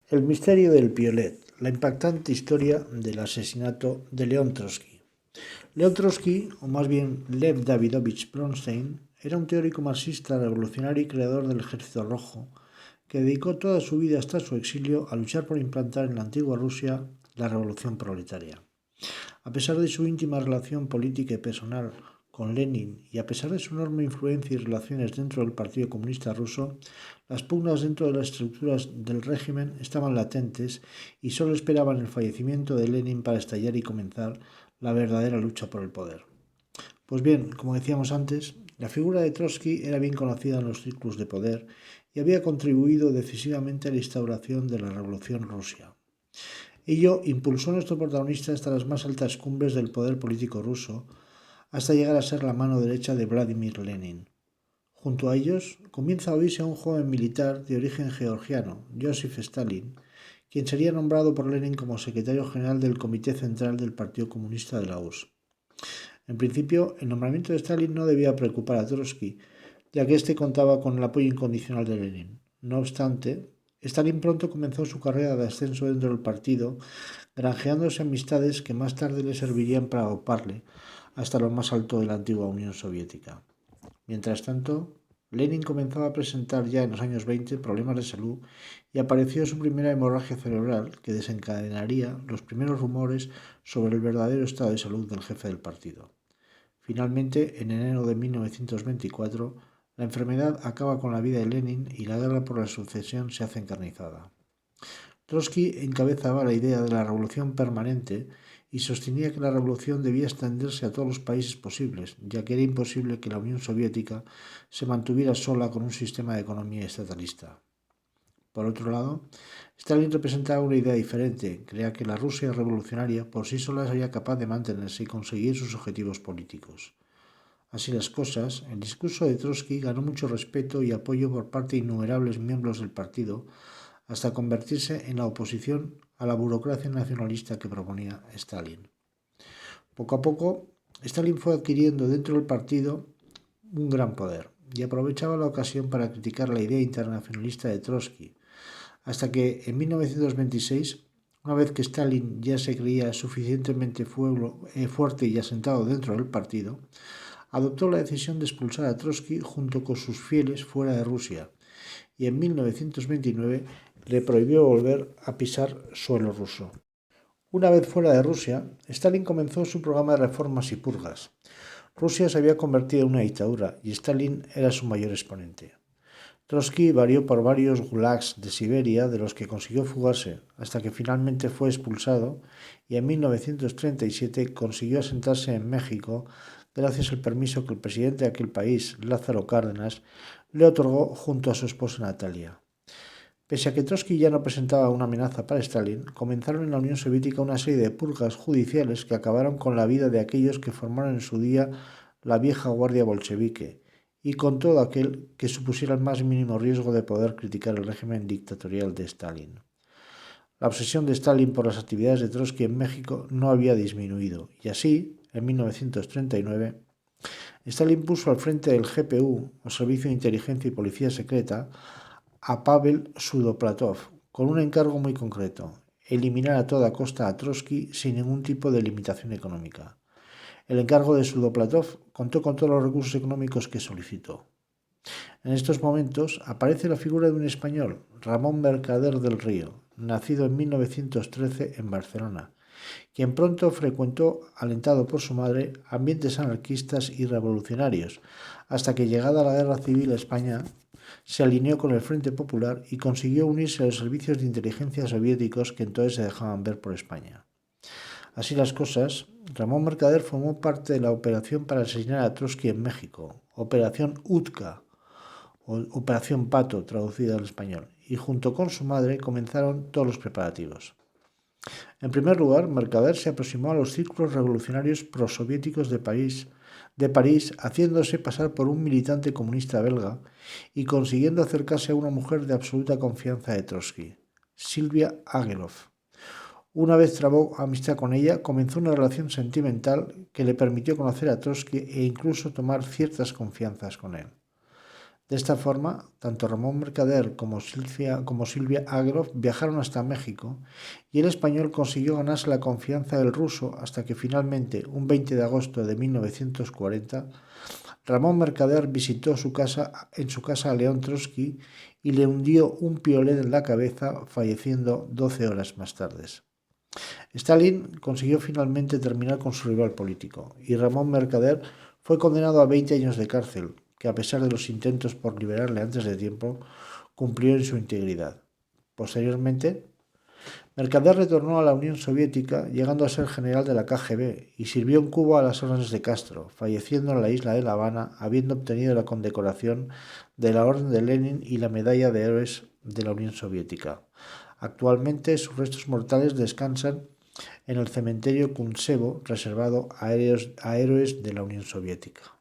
El misterio del Piolet, la impactante historia del asesinato de León Trotsky. León Trotsky, o más bien Lev Davidovich Bronstein, era un teórico marxista, revolucionario y creador del Ejército Rojo, que dedicó toda su vida hasta su exilio a luchar por implantar en la antigua Rusia la revolución proletaria. A pesar de su íntima relación política y personal con Lenin y a pesar de su enorme influencia y relaciones dentro del Partido Comunista Ruso, las pugnas dentro de las estructuras del régimen estaban latentes y solo esperaban el fallecimiento de Lenin para estallar y comenzar la verdadera lucha por el poder. Pues bien, como decíamos antes, la figura de Trotsky era bien conocida en los círculos de poder y había contribuido decisivamente a la instauración de la Revolución Rusa. Ello impulsó a nuestro protagonista hasta las más altas cumbres del poder político ruso, hasta llegar a ser la mano derecha de Vladimir Lenin. Junto a ellos comienza a oírse a un joven militar de origen georgiano, Joseph Stalin, quien sería nombrado por Lenin como secretario general del Comité Central del Partido Comunista de la URSS. En principio, el nombramiento de Stalin no debía preocupar a Trotsky, ya que éste contaba con el apoyo incondicional de Lenin. No obstante, Stalin pronto comenzó su carrera de ascenso dentro del partido, granjeándose amistades que más tarde le servirían para auparle hasta lo más alto de la antigua Unión Soviética. Mientras tanto, Lenin comenzaba a presentar ya en los años 20 problemas de salud y apareció su primera hemorragia cerebral que desencadenaría los primeros rumores sobre el verdadero estado de salud del jefe del partido. Finalmente, en enero de 1924, la enfermedad acaba con la vida de Lenin y la guerra por la sucesión se hace encarnizada. Trotsky encabezaba la idea de la revolución permanente y sostenía que la revolución debía extenderse a todos los países posibles, ya que era imposible que la Unión Soviética se mantuviera sola con un sistema de economía estatalista. Por otro lado, Stalin representaba una idea diferente, creía que la Rusia revolucionaria por sí sola sería capaz de mantenerse y conseguir sus objetivos políticos. Así las cosas, el discurso de Trotsky ganó mucho respeto y apoyo por parte de innumerables miembros del partido, hasta convertirse en la oposición a la burocracia nacionalista que proponía Stalin. Poco a poco, Stalin fue adquiriendo dentro del partido un gran poder y aprovechaba la ocasión para criticar la idea internacionalista de Trotsky, hasta que en 1926, una vez que Stalin ya se creía suficientemente fuerte y asentado dentro del partido, adoptó la decisión de expulsar a Trotsky junto con sus fieles fuera de Rusia y en 1929 le prohibió volver a pisar suelo ruso. Una vez fuera de Rusia, Stalin comenzó su programa de reformas y purgas. Rusia se había convertido en una dictadura y Stalin era su mayor exponente. Trotsky varió por varios gulags de Siberia de los que consiguió fugarse hasta que finalmente fue expulsado y en 1937 consiguió asentarse en México gracias al permiso que el presidente de aquel país, Lázaro Cárdenas, le otorgó junto a su esposa Natalia. Pese a que Trotsky ya no presentaba una amenaza para Stalin, comenzaron en la Unión Soviética una serie de purgas judiciales que acabaron con la vida de aquellos que formaron en su día la vieja guardia bolchevique y con todo aquel que supusiera el más mínimo riesgo de poder criticar el régimen dictatorial de Stalin. La obsesión de Stalin por las actividades de Trotsky en México no había disminuido y así, en 1939, Stalin puso al frente del GPU, o Servicio de Inteligencia y Policía Secreta, a Pavel Sudoplatov, con un encargo muy concreto: eliminar a toda costa a Trotsky sin ningún tipo de limitación económica. El encargo de Sudoplatov contó con todos los recursos económicos que solicitó. En estos momentos aparece la figura de un español, Ramón Mercader del Río, nacido en 1913 en Barcelona, quien pronto frecuentó, alentado por su madre, ambientes anarquistas y revolucionarios, hasta que, llegada la Guerra Civil a España, se alineó con el Frente Popular y consiguió unirse a los servicios de inteligencia soviéticos que entonces se dejaban ver por España. Así las cosas, Ramón Mercader formó parte de la operación para asesinar a Trotsky en México, Operación Utka, o Operación Pato, traducida al español, y junto con su madre comenzaron todos los preparativos. En primer lugar, Mercader se aproximó a los círculos revolucionarios prosoviéticos de París, haciéndose pasar por un militante comunista belga y consiguiendo acercarse a una mujer de absoluta confianza de Trotsky, Silvia Agelov. Una vez trabó amistad con ella, comenzó una relación sentimental que le permitió conocer a Trotsky e incluso tomar ciertas confianzas con él. De esta forma, tanto Ramón Mercader como Silvia Agrov viajaron hasta México y el español consiguió ganarse la confianza del ruso hasta que finalmente, un 20 de agosto de 1940, Ramón Mercader visitó en su casa a León Trotsky y le hundió un piolet en la cabeza, falleciendo 12 horas más tarde. Stalin consiguió finalmente terminar con su rival político y Ramón Mercader fue condenado a 20 años de cárcel, que a pesar de los intentos por liberarle antes de tiempo, cumplió en su integridad. Posteriormente, Mercader retornó a la Unión Soviética, llegando a ser general de la KGB, y sirvió en Cuba a las órdenes de Castro, falleciendo en la isla de La Habana, habiendo obtenido la condecoración de la Orden de Lenin y la Medalla de Héroes de la Unión Soviética. Actualmente sus restos mortales descansan en el cementerio Kuntsevo, reservado a héroes de la Unión Soviética.